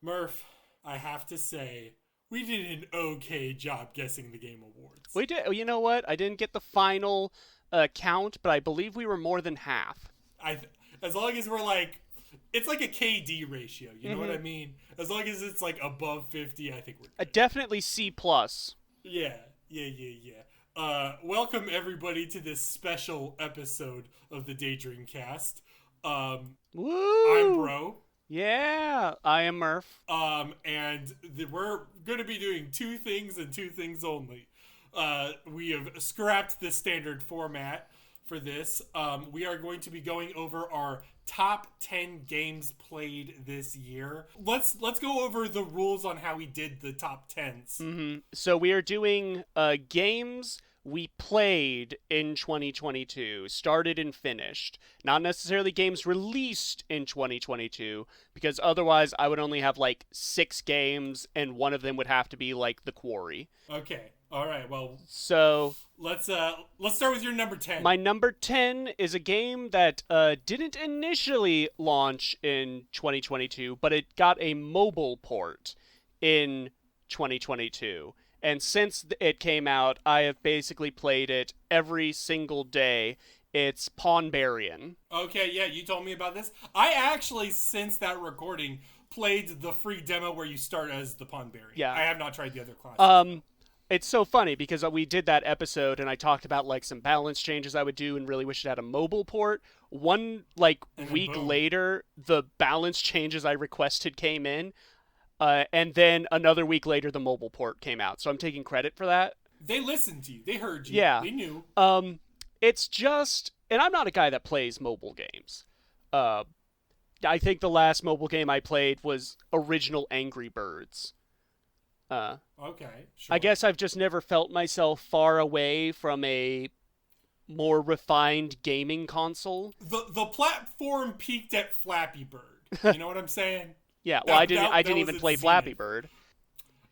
Murph, I have to say, we did an okay job guessing the Game Awards. We did. You know what? I didn't get the final count, but I believe we were more than half. I, as long as we're like, it's like a KD ratio. You know what I Mm-hmm. mean? As long as it's like above 50, I think we're good. Definitely C plus. Yeah, yeah. Welcome everybody to this special episode of the Daydreamcast. I'm Woo! Bro. Yeah, I am Murph. We're going to be doing two things and two things only. We have scrapped the standard format for this. We are going to be going over our top 10 games played this year. Let's go over the rules on how we did the top 10s. So we are doing games we played in 2022, started and finished. Not necessarily games released in 2022, because otherwise I would only have like 6 games, and one of them would have to be like The Quarry. Okay. All right. Well, So let's start with your number 10. my number 10 is a game that didn't initially launch in 2022, but it got a mobile port in 2022. And since it came out, I have basically played it every single day. It's Pawnbarian. Okay, yeah, you told me about this. I actually, since that recording, played the free demo where you start as the Pawn Berry. Yeah. I have not tried the other classes. It's so funny because we did that episode and I talked about like some balance changes I would do and really wish it had a mobile port. One like And then week boom. later, the balance changes I requested came in. And then another week later, the mobile port came out. So I'm taking credit for that. They listened to you. They heard you. Yeah. They knew. It's just, and I'm not a guy that plays mobile games. Uh, I think the last mobile game I played was original Angry Birds. Okay, sure. I guess I've just never felt myself far away from a more refined gaming console. The platform peaked at Flappy Bird. You know what I'm saying? Yeah, well, I didn't that was even its play zenith. Flappy Bird.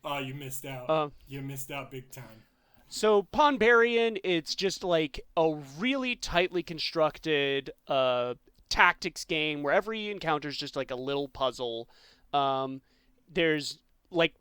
Oh, you missed out. Uh, You missed out big time. So Pawnbarian, it's just like a really tightly constructed tactics game where every encounter is just like a little puzzle. Um, there's like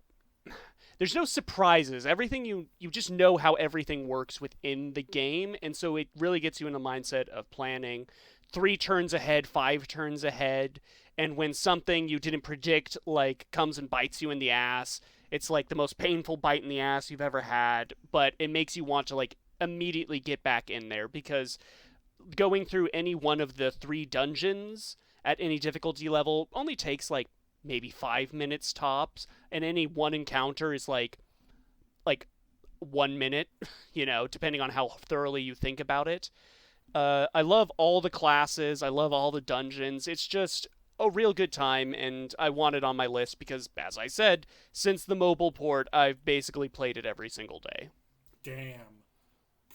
there's no surprises. Everything you just know how everything works within the game, and so it really gets you in the mindset of planning 3 turns ahead, 5 turns ahead, and when something you didn't predict like comes and bites you in the ass, it's like the most painful bite in the ass you've ever had, but it makes you want to like immediately get back in there because going through any one of the 3 dungeons at any difficulty level only takes like maybe 5 minutes tops, and any one encounter is like 1 minute, depending on how thoroughly you think about it. I love all the classes. I love all the dungeons. It's just a real good time, and I want it on my list because, as I said, since the mobile port, I've basically played it every single day. Damn.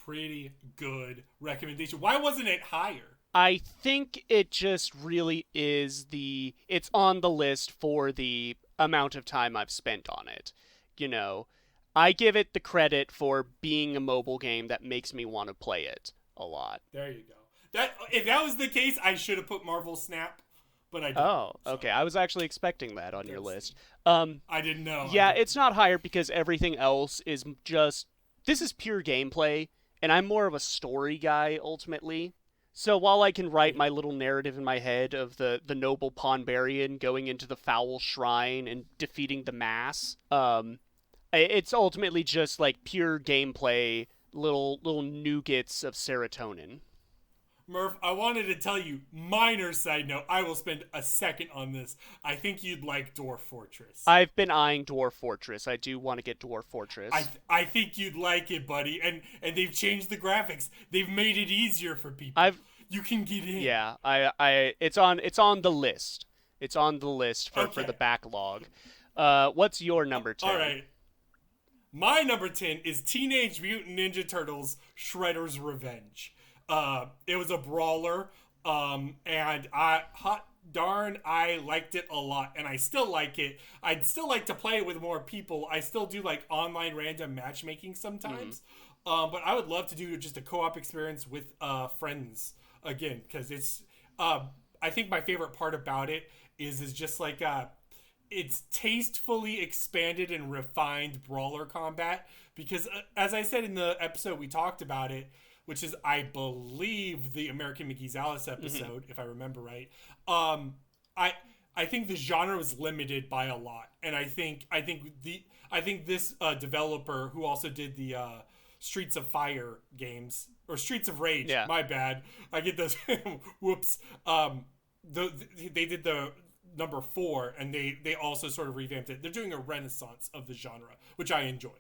Pretty good recommendation. Why wasn't it higher? I think it just really is it's on the list for the amount of time I've spent on it. You know, I give it the credit for being a mobile game that makes me want to play it a lot. There you go. If that was the case, I should have put Marvel Snap, but I didn't. Oh, so okay. I was actually expecting that on your list. I didn't know. Yeah, it's not higher because everything else is just this is pure gameplay, and I'm more of a story guy ultimately. So while I can write my little narrative in my head of the noble Pawnbarian going into the foul shrine and defeating the mass, it's ultimately just like pure gameplay, little nougats of serotonin. Murph, I wanted to tell you, minor side note, I will spend a second on this. I think you'd like Dwarf Fortress. I've been eyeing Dwarf Fortress. I do want to get Dwarf Fortress. I think you'd like it, buddy. And they've changed the graphics. They've made it easier for people. You can get in. Yeah, it's on the list. It's on the list for the backlog. What's your number 10? All right. My number 10 is Teenage Mutant Ninja Turtles Shredder's Revenge. It was a brawler, and hot darn, I liked it a lot, and I still like it. I'd still like to play it with more people. I still do like online random matchmaking sometimes, but I would love to do just a co-op experience with friends again, because it's. I think my favorite part about it is just like it's tastefully expanded and refined brawler combat because as I said in the episode we talked about it, which is I believe the American McGee's Alice episode, if I remember right. I think the genre was limited by a lot, and I think this developer who also did the Streets of Fire games or Streets of Rage, my bad, I get those whoops. They did the number 4, and they also sort of revamped it. They're doing a renaissance of the genre, which I enjoy.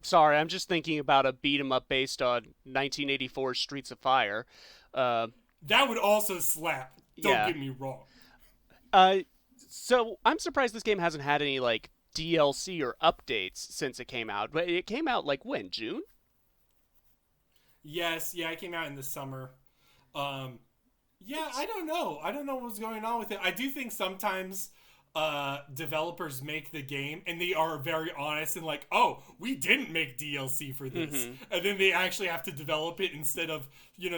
Sorry, I'm just thinking about a beat 'em up based on 1984 Streets of Fire. That would also slap. Don't get me wrong. So I'm surprised this game hasn't had any like DLC or updates since it came out. But it came out like when? June? Yes, it came out in the summer. I don't know. I don't know what's going on with it. I do think sometimes developers make the game and they are very honest and like, oh, we didn't make DLC for this. And then they actually have to develop it instead of,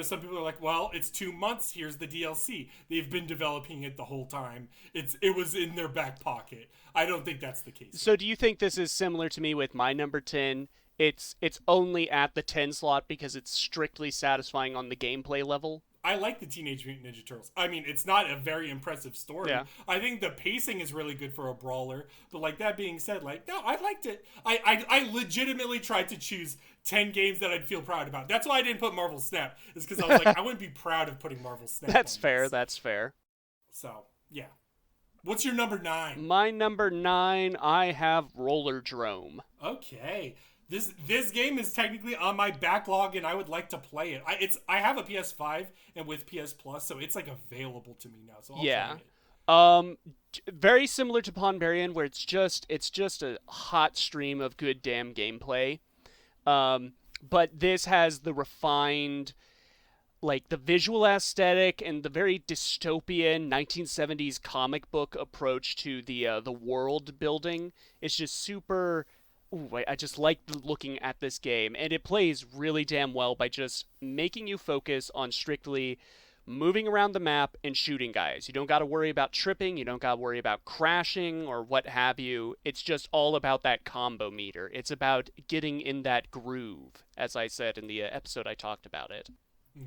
some people are like, well, it's 2 months, here's the DLC. They've been developing it the whole time. It was in their back pocket. I don't think that's the case. So do you think this is similar to me with my number 10? It's only at the 10 slot because it's strictly satisfying on the gameplay level? I like the Teenage Mutant Ninja Turtles. I mean, it's not a very impressive story. Yeah. I think the pacing is really good for a brawler. But like that being said, like, no, I liked it. I legitimately tried to choose 10 games that I'd feel proud about. That's why I didn't put Marvel Snap. Is because I was like, I wouldn't be proud of putting Marvel Snap. That's fair. That's fair. So, yeah. What's your number 9? My number 9, I have Rollerdrome. Okay. This game is technically on my backlog, and I would like to play it. I have a PS5 and with PS Plus, so it's like available to me now. So I'll try it. Very similar to Ponbarian, where it's just a hot stream of good damn gameplay. But this has the refined, like the visual aesthetic and the very dystopian 1970s comic book approach to the world building. It's just super. I just like looking at this game, and it plays really damn well by just making you focus on strictly moving around the map and shooting guys. You don't got to worry about tripping, you don't got to worry about crashing or what have you. It's just all about that combo meter. It's about getting in that groove, as I said in the episode I talked about it.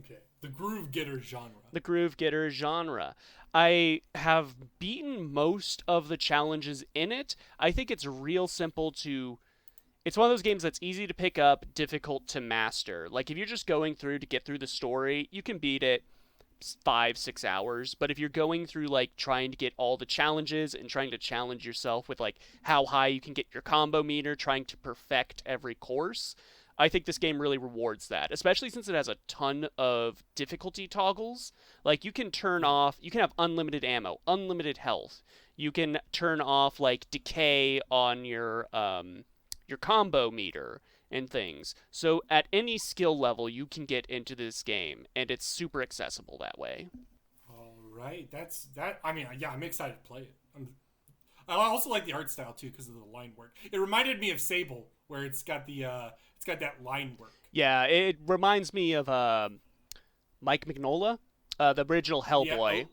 Okay. The groove getter genre. The groove getter genre. I have beaten most of the challenges in it. I think it's real simple to... It's one of those games that's easy to pick up, difficult to master. Like, if you're just going through to get through the story, you can beat it 5-6 hours. But if you're going through, like, trying to get all the challenges and trying to challenge yourself with, like, how high you can get your combo meter, trying to perfect every course, I think this game really rewards that, especially since it has a ton of difficulty toggles. Like, you can have unlimited ammo, unlimited health. You can turn off, like, decay on your combo meter and things. So at any skill level, you can get into this game, and it's super accessible that way. All right, I mean, yeah, I'm excited to play it. I also like the art style too because of the line work. It reminded me of Sable, where it's got that line work. Yeah, it reminds me of Mike Mignola, the original Hellboy.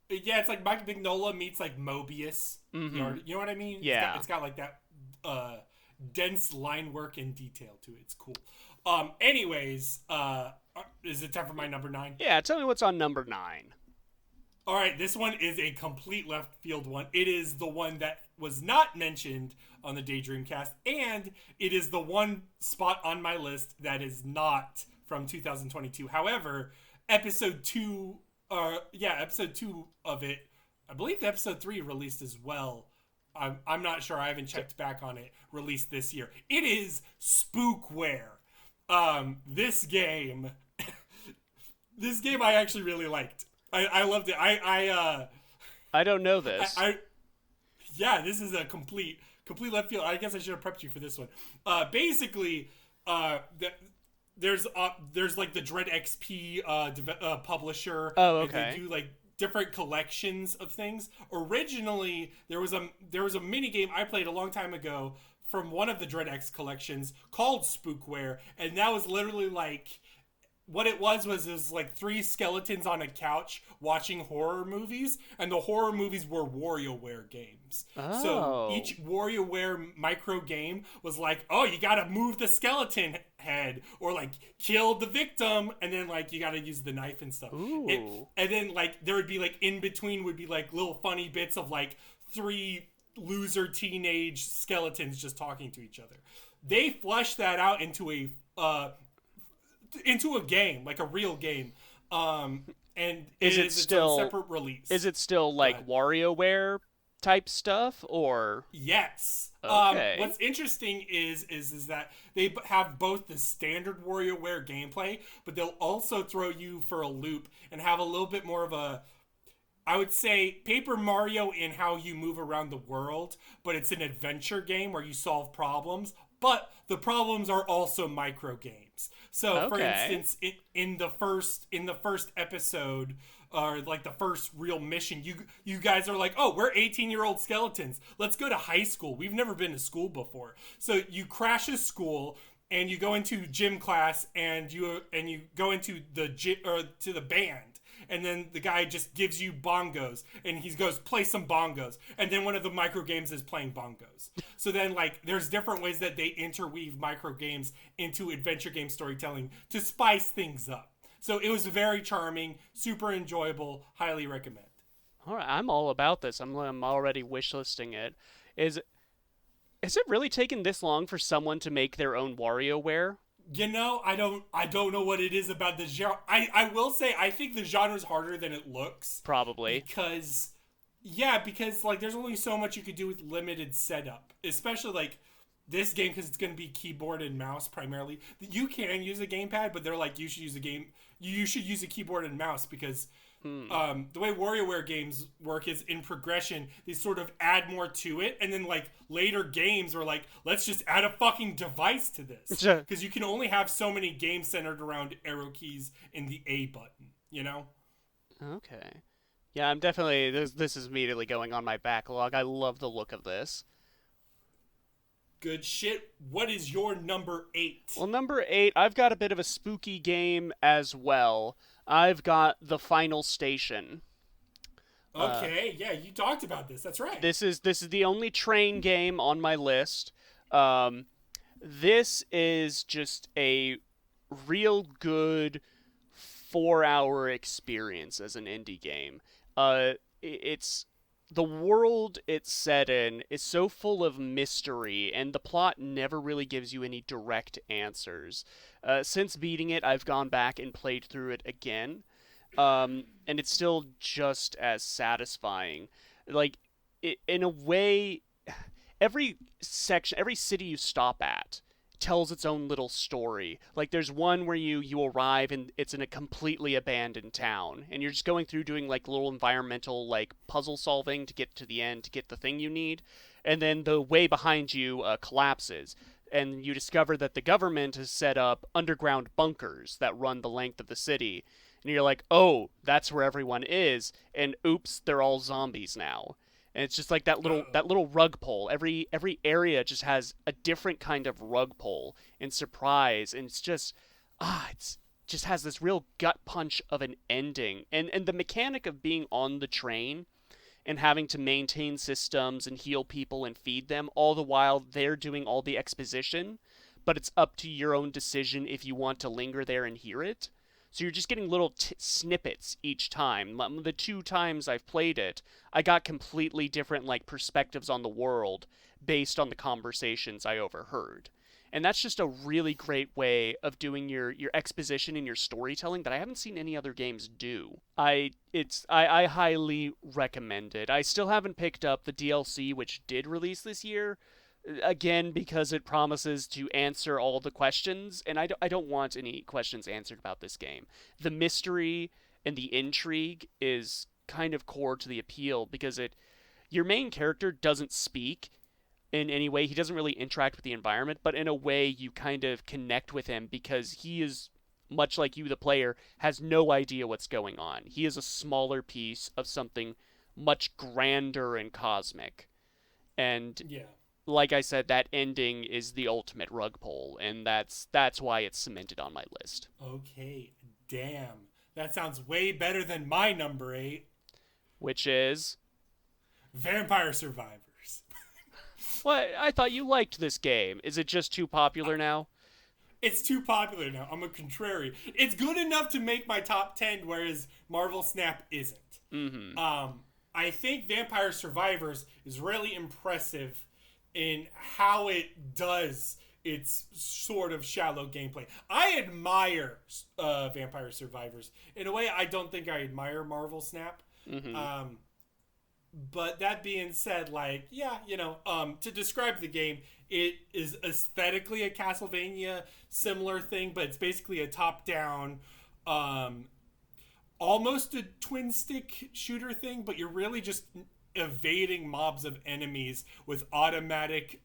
Yeah, it's like Mike Mignola meets like Mobius. Mm-hmm. You know what I mean? Yeah, it's got like that dense line work and detail to it. It's cool. Anyways, is it time for my number 9? Yeah, tell me what's on number 9. All right, this one is a complete left field one. It is the one that was not mentioned on the Daydreamcast, and it is the one spot on my list that is not from 2022. However, episode 2 of it, I believe episode 3 released as well. I'm not sure. I haven't checked back on it. Released this year. It is Spookware. This game I actually really liked. I loved it. I don't know this. Yeah, this is a complete left field. I guess I should have prepped you for this one. Basically, there's like the Dread XP publisher. Oh, okay. And they do like different collections of things. Originally, there was a mini game I played a long time ago from one of the Dread X collections called Spookware, and that was literally like what it was like three skeletons on a couch watching horror movies, and the horror movies were WarioWare games. So Oh. each WarioWare micro game was like, oh, you gotta move the skeleton head, or like kill the victim, and then like you gotta use the knife and stuff. Ooh. And then like there would be like in between would be like little funny bits of like three loser teenage skeletons just talking to each other. They fleshed that out into a game, like a real game. And Is it its own still separate release. is it still like WarioWare type stuff or Yes. okay. What's interesting is that they have both the standard WarioWare gameplay, but they'll also throw you for a loop and have a little bit more of a, I would say, Paper Mario in how you move around the world, but it's an adventure game where you solve problems. But the problems are also micro games. So, for instance, in the first episode, or like the first real mission, you guys are like, oh, we're 18-year-old skeletons. Let's go to high school. We've never been to school before. So you crash a school and you go into gym class and you go into the to the band. And then the guy just gives you bongos, and he goes, play some bongos. And then one of the micro games is playing bongos. So then, like, there's different ways that they interweave micro games into adventure game storytelling to spice things up. So it was very charming, super enjoyable, highly recommend. All right, I'm all about this. I'm already wishlisting it. Is it really taken this long for someone to make their own WarioWare? You know, I don't know what it is about the genre. I will say I think the genre is harder than it looks. Probably. Because like there's only so much you could do with limited setup. Especially like this game, because it's going to be keyboard and mouse primarily. You can use a gamepad, but they're like, you should use a keyboard and mouse, because the way WarioWare games work is in progression. They sort of add more to it, and then like later games are like, let's just add a fucking device to this, because you can only have so many games centered around arrow keys and the A button. You know? Okay. Yeah, I'm definitely this is immediately going on my backlog. I love the look of this. Good shit. What is your number 8? Well, number 8, I've got a bit of a spooky game as well. I've got The Final Station. Okay, yeah, you talked about this. That's right. This is the only train game on my list. This is just a real good 4-hour experience as an indie game. It's the world it's set in is so full of mystery, and the plot never really gives you any direct answers. Since beating it, I've gone back and played through it again, and it's still just as satisfying. Like, in a way, every city you stop at tells its own little story. Like, there's one where you arrive and it's in a completely abandoned town, and you're just going through doing like little environmental like puzzle solving to get to the end to get the thing you need, and then the way behind you collapses, and you discover that the government has set up underground bunkers that run the length of the city, and you're like, oh, that's where everyone is, and oops, they're all zombies now. And it's just like that little rug pull. Every area just has a different kind of rug pull and surprise, and it's just it's just has this real gut punch of an ending. And the mechanic of being on the train and having to maintain systems and heal people and feed them, all the while they're doing all the exposition, but it's up to your own decision if you want to linger there and hear it. So you're just getting little snippets each time. The 2 times I've played it, I got completely different like perspectives on the world based on the conversations I overheard. And that's just a really great way of doing your exposition and your storytelling that I haven't seen any other games do. I highly recommend it. I still haven't picked up the DLC, which did release this year, again because it promises to answer all the questions, and I don't want any questions answered about this game. The mystery and the intrigue is kind of core to the appeal, because your main character doesn't speak in any way. He doesn't really interact with the environment, but in a way you kind of connect with him, because he is, much like you the player, has no idea what's going on. He is a smaller piece of something much grander and cosmic. And yeah, like I said, that ending is the ultimate rug pull, and that's why it's cemented on my list. Okay, damn. That sounds way better than my number 8, Which is, Vampire Survivors. what, I thought you liked this game. Is it just too popular now? It's too popular now. I'm a contrary. It's good enough to make my top 10, whereas Marvel Snap isn't. Mm-hmm. I think Vampire Survivors is really impressive in how it does its sort of shallow gameplay. I admire Vampire Survivors. In a way, I don't think I admire Marvel Snap. Mm-hmm. But that being said, like, yeah, to describe the game, it is aesthetically a Castlevania similar thing, but it's basically a top-down, almost a twin-stick shooter thing, but you're really just evading mobs of enemies with automatic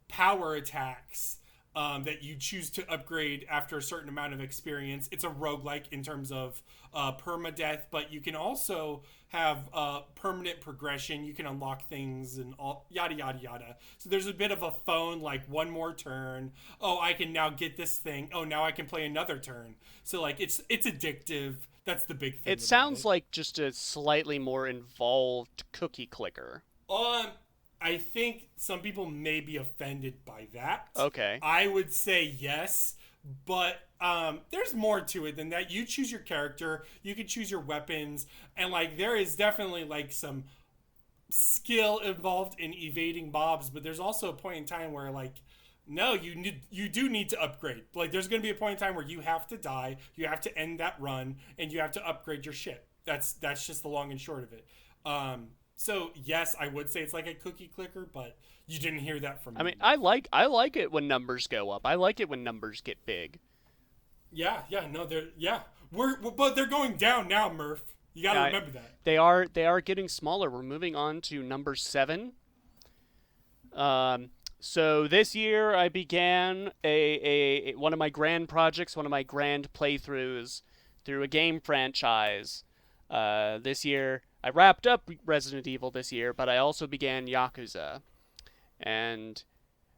power attacks that you choose to upgrade after a certain amount of experience. It's a roguelike in terms of permadeath, but you can also have permanent progression. You can unlock things and all yada yada yada. So there's a bit of a phone, like one more turn. Oh, I can now get this thing. Oh, now I can play another turn. So like it's addictive. That's the big thing. It sounds like just a slightly more involved cookie clicker. I think some people may be offended by that. Okay. I would say yes, but there's more to it than that. You choose your character, you can choose your weapons, and like there is definitely like some skill involved in evading mobs, but there's also a point in time where like no, you do need to upgrade. Like there's going to be a point in time where you have to die, you have to end that run, and you have to upgrade your shit. That's just the long and short of it. So yes, I would say it's like a cookie clicker, but you didn't hear that from me. I mean, I like it when numbers go up. I like it when numbers get big. Yeah, no, but they're going down now, Murph. You got to remember that. They are getting smaller. We're moving on to number 7. So this year I began a one of my grand projects, one of my grand playthroughs through a game franchise. This year I wrapped up Resident Evil this year, but I also began Yakuza. And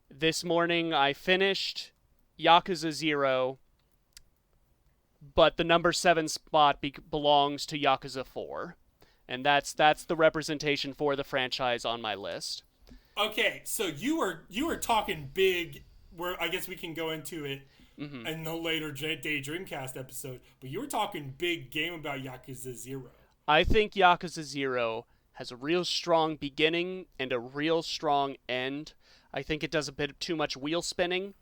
this morning I finished Yakuza 0, but the number 7 spot belongs to Yakuza 4. And that's the representation for the franchise on my list. Okay, so you were talking big, where I guess we can go into it in the later Daydreamcast episode, but you were talking big game about Yakuza 0. I think Yakuza 0 has a real strong beginning and a real strong end. I think it does a bit too much wheel spinning.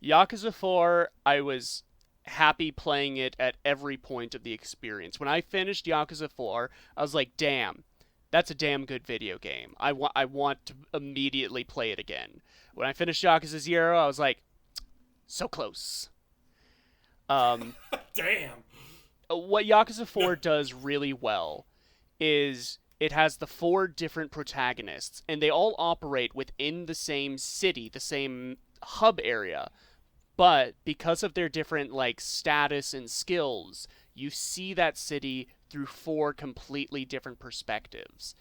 Yakuza 4, I was happy playing it at every point of the experience. When I finished Yakuza 4, I was like, damn, that's a damn good video game. I want to immediately play it again. When I finished Yakuza 0, I was like, so close. Damn. What Yakuza 4 does really well is it has the 4 different protagonists, and they all operate within the same city, the same hub area. But because of their different like status and skills, you see that city through 4 completely different perspectives.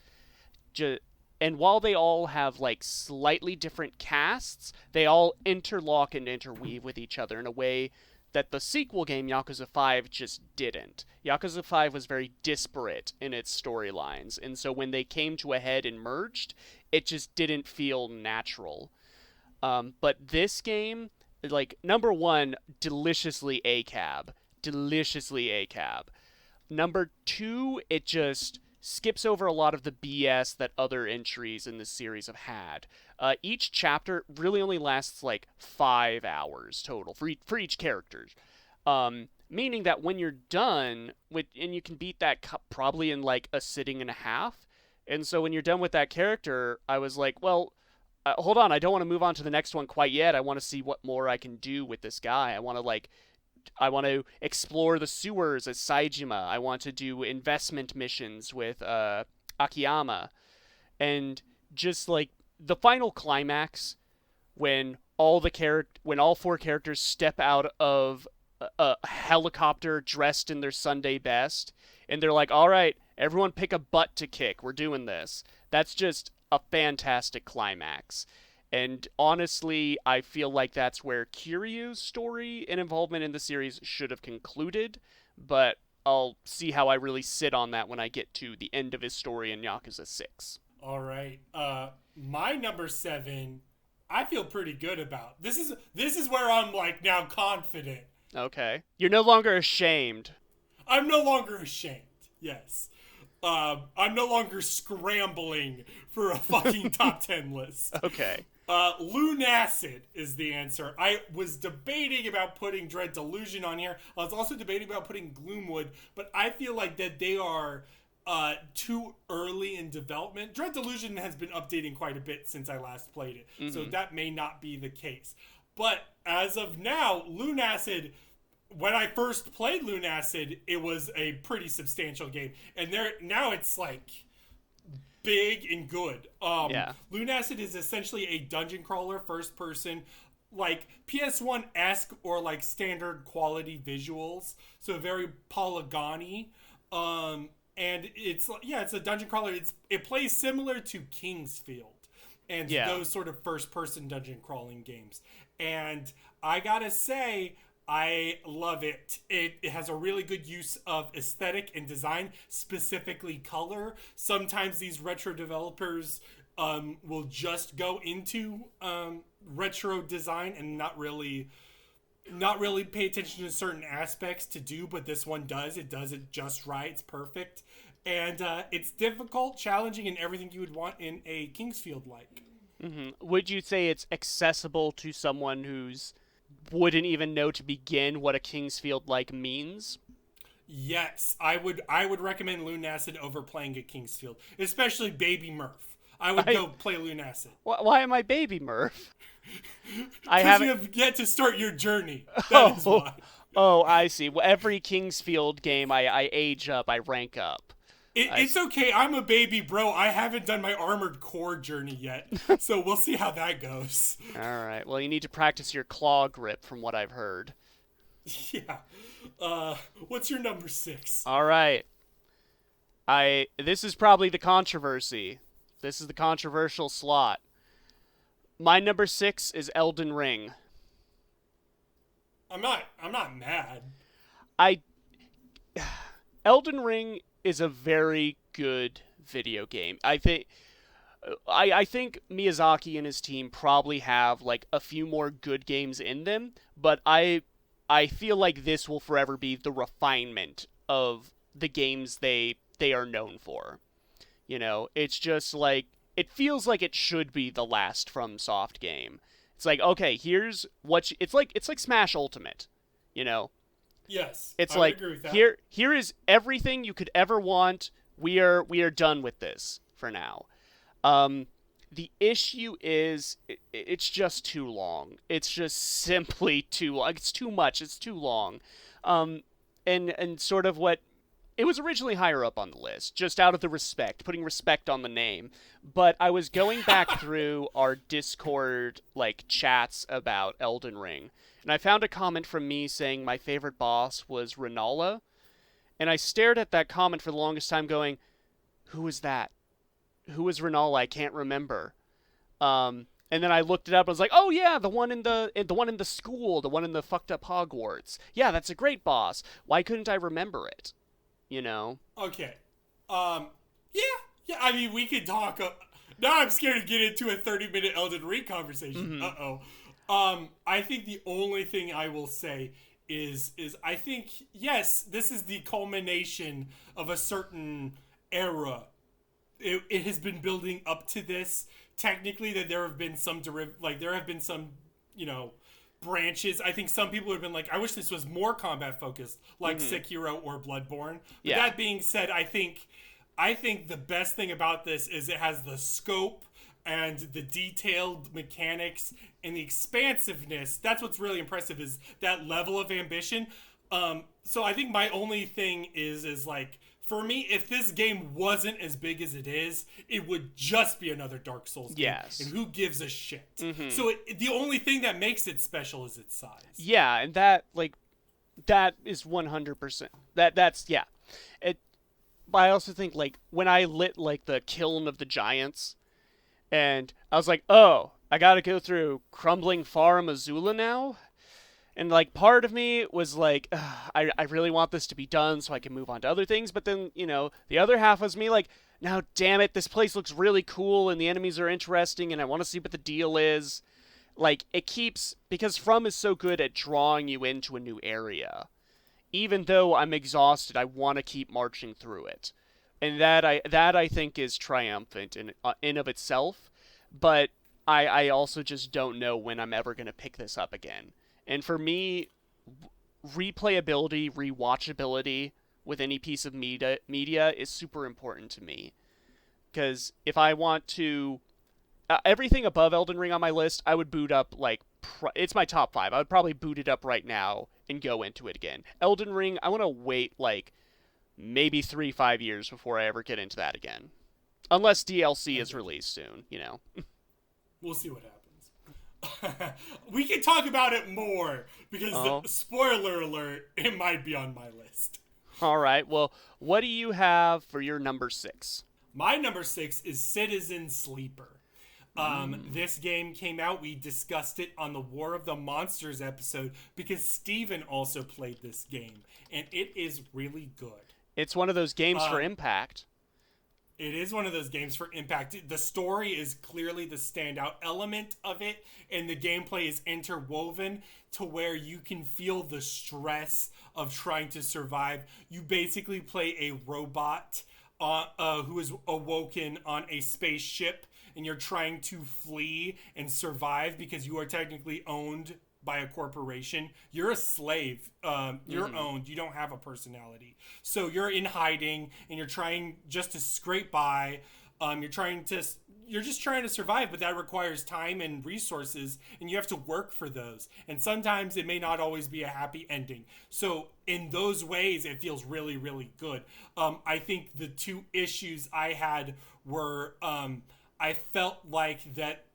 And while they all have like slightly different casts, they all interlock and interweave with each other in a way that the sequel game, Yakuza 5, just didn't. Yakuza 5 was very disparate in its storylines, and so when they came to a head and merged, it just didn't feel natural. But this game, like, number 1, deliciously ACAB. Deliciously ACAB. Number 2, it just skips over a lot of the BS that other entries in this series have had. Each chapter really only lasts like 5 hours total for each character. Meaning that when you're done with, and you can beat that probably in like a sitting and a half. And so when you're done with that character, I was like, well, hold on, I don't want to move on to the next one quite yet. I want to see what more I can do with this guy. I want to explore the sewers as Saejima. I want to do investment missions with Akiyama. And just like the final climax, when all 4 characters step out of a helicopter dressed in their Sunday best, and they're like, all right, everyone pick a butt to kick. We're doing this. That's just a fantastic climax. And honestly, I feel like that's where Kiryu's story and involvement in the series should have concluded, but I'll see how I really sit on that when I get to the end of his story in Yakuza 6. All right. My number 7, I feel pretty good about. This is where I'm like now confident. Okay. You're no longer ashamed. I'm no longer ashamed. Yes. I'm no longer scrambling for a fucking top 10 list. Okay. Lunacid is the answer. I was debating about putting Dread Delusion on here. I was also debating about putting Gloomwood, but I feel like that they are too early in development. Dread Delusion has been updating quite a bit since I last played it, so that may not be the case. But as of now, Lunacid, when I first played Lunacid, it was a pretty substantial game, and now it's like big and good. Lunacid is essentially a dungeon crawler, first person, like PS1-esque or like standard quality visuals, so very polygony. And it's a dungeon crawler. It plays similar to Kingsfield and those sort of first person dungeon crawling games. And I gotta say, I love it. It has a really good use of aesthetic and design, specifically color. Sometimes these retro developers will just go into retro design and not really pay attention to certain aspects to do, but this one does. It does it just right. It's perfect. And it's difficult, challenging, and everything you would want in a Kingsfield-like. Mm-hmm. Would you say it's accessible to someone who's wouldn't even know to begin what a Kingsfield-like means? Yes, I would recommend Lunacid over playing a Kingsfield, especially Baby Murph. I would go play Lunacid. Why am I Baby Murph? Because you have yet to start your journey. That is why. Oh, I see. Well, every Kingsfield game, I age up, I rank up. It's okay. I'm a baby, bro. I haven't done my Armored Core journey yet, so we'll see how that goes. All right. Well, you need to practice your claw grip, from what I've heard. Yeah. What's your number 6? All right. This is probably the controversy. This is the controversial slot. My number 6 is Elden Ring. I'm not mad. Elden Ring is a very good video game. I think Miyazaki and his team probably have like a few more good games in them, but I feel like this will forever be the refinement of the games they are known for. You know, it's just like it feels like it should be the last FromSoft game. It's like, okay, here's what it's like Smash Ultimate, you know. Yes, it's I like agree with that. Here is everything you could ever want. We are done with this for now. The issue is it's just too long. It's just simply too long. It's too much. It's too long. And sort of what it was originally higher up on the list, just out of the respect, putting respect on the name. But I was going back through our Discord like chats about Elden Ring, and I found a comment from me saying my favorite boss was Renala, and I stared at that comment for the longest time going, who is that? Who is Renala? I can't remember. And then I looked it up and I was like, oh yeah, the one in the school, the one in the fucked up Hogwarts. Yeah, that's a great boss. Why couldn't I remember it? You know? Okay. Yeah, I mean, we could talk. Now I'm scared to get into a 30-minute Elden Ring conversation. Mm-hmm. I think the only thing I will say is I think, yes, this is the culmination of a certain era. It has been building up to this. Technically, that there have been some branches. I think some people have been like, I wish this was more combat focused, like Sekiro or Bloodborne. But that being said, I think the best thing about this is it has the scope and the detailed mechanics and the expansiveness. That's what's really impressive, is that level of ambition. So I think my only thing is like, for me, if this game wasn't as big as it is, it would just be another Dark Souls game. Yes. And who gives a shit? Mm-hmm. So the only thing that makes it special is its size. Yeah, and that is 100%. That's yeah. But I also think, like, when I lit like the Kiln of the Giants, and I was like, oh, I gotta go through Crumbling Farm Azula now. And, like, part of me was like, I really want this to be done so I can move on to other things. But then, the other half was me like, now, damn it, this place looks really cool and the enemies are interesting and I want to see what the deal is. Like, it keeps, because From is so good at drawing you into a new area. Even though I'm exhausted, I want to keep marching through it. And that I think is triumphant in of itself. But I also just don't know when I'm ever going to pick this up again. And for me, replayability, rewatchability with any piece of media is super important to me. Because if I want to... everything above Elden Ring on my list, I would boot up, like... it's my top 5. I would probably boot it up right now and go into it again. Elden Ring, I want to wait, like, maybe 3-5 years before I ever get into that again. Unless DLC is released soon, We'll see what happens. We can talk about it more because spoiler alert, it might be on my list. All right. Well, what do you have for your number 6? My number 6 is Citizen Sleeper. This game came out. We discussed it on the War of the Monsters episode because Steven also played this game, and it is really good. It's one of those games for impact. It is one of those games for impact. The story is clearly the standout element of it, and the gameplay is interwoven to where you can feel the stress of trying to survive. You basically play a robot who is awoken on a spaceship, and you're trying to flee and survive because you are technically owned by a corporation. You're a slave. You're owned. You don't have a personality. So you're in hiding and you're trying just to scrape by. You're just trying to survive, but that requires time and resources, and you have to work for those. And sometimes it may not always be a happy ending. So in those ways, it feels really, really good. I think the two issues I had were I felt like that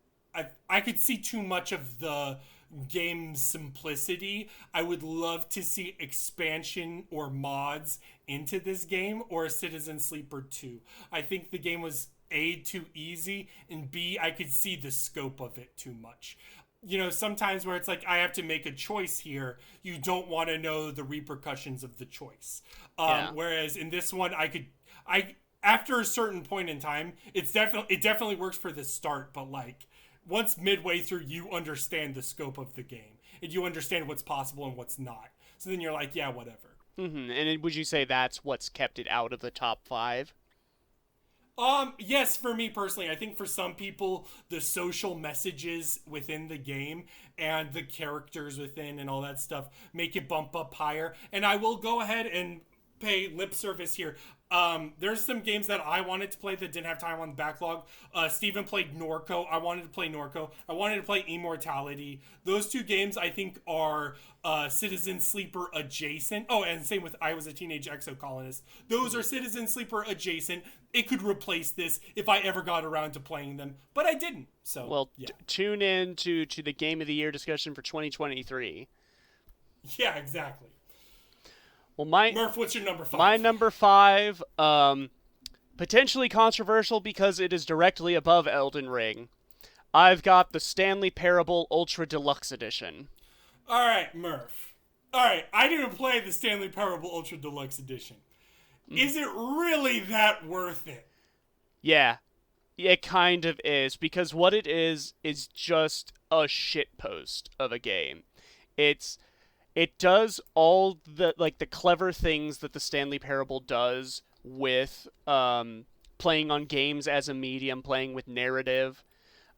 I could see too much of the game simplicity. I would love to see expansion or mods into this game or a Citizen Sleeper 2. I think the game was A, too easy, and B, I could see the scope of it too much. Sometimes where it's like, I have to make a choice here, you don't want to know the repercussions of the choice. Whereas in this one, after a certain point in time, it definitely works for the start, but like, once midway through, you understand the scope of the game, and you understand what's possible and what's not. So then you're like, yeah, whatever. Mm-hmm. And would you say that's what's kept it out of the top 5? Yes, for me personally. I think for some people, the social messages within the game and the characters within and all that stuff make it bump up higher. And I will go ahead and pay lip service here. There's some games that I wanted to play that didn't have time on the backlog. Steven played Norco. I wanted to play Norco. I wanted to play Immortality. Those two games I think are Citizen Sleeper adjacent. Oh, and same with I Was a Teenage Exocolonist. Those are Citizen Sleeper adjacent. It could replace this if I ever got around to playing them, but I didn't. So well, yeah. Tune in to the Game of the Year discussion for 2023. Yeah, exactly. Well, Murph, what's your number 5? My number 5, potentially controversial because it is directly above Elden Ring. I've got the Stanley Parable Ultra Deluxe Edition. All right, Murph. All right, I didn't play the Stanley Parable Ultra Deluxe Edition. Is it really that worth it? Yeah, it kind of is, because what it is just a shitpost of a game. It does all the clever things that the Stanley Parable does with playing on games as a medium, playing with narrative,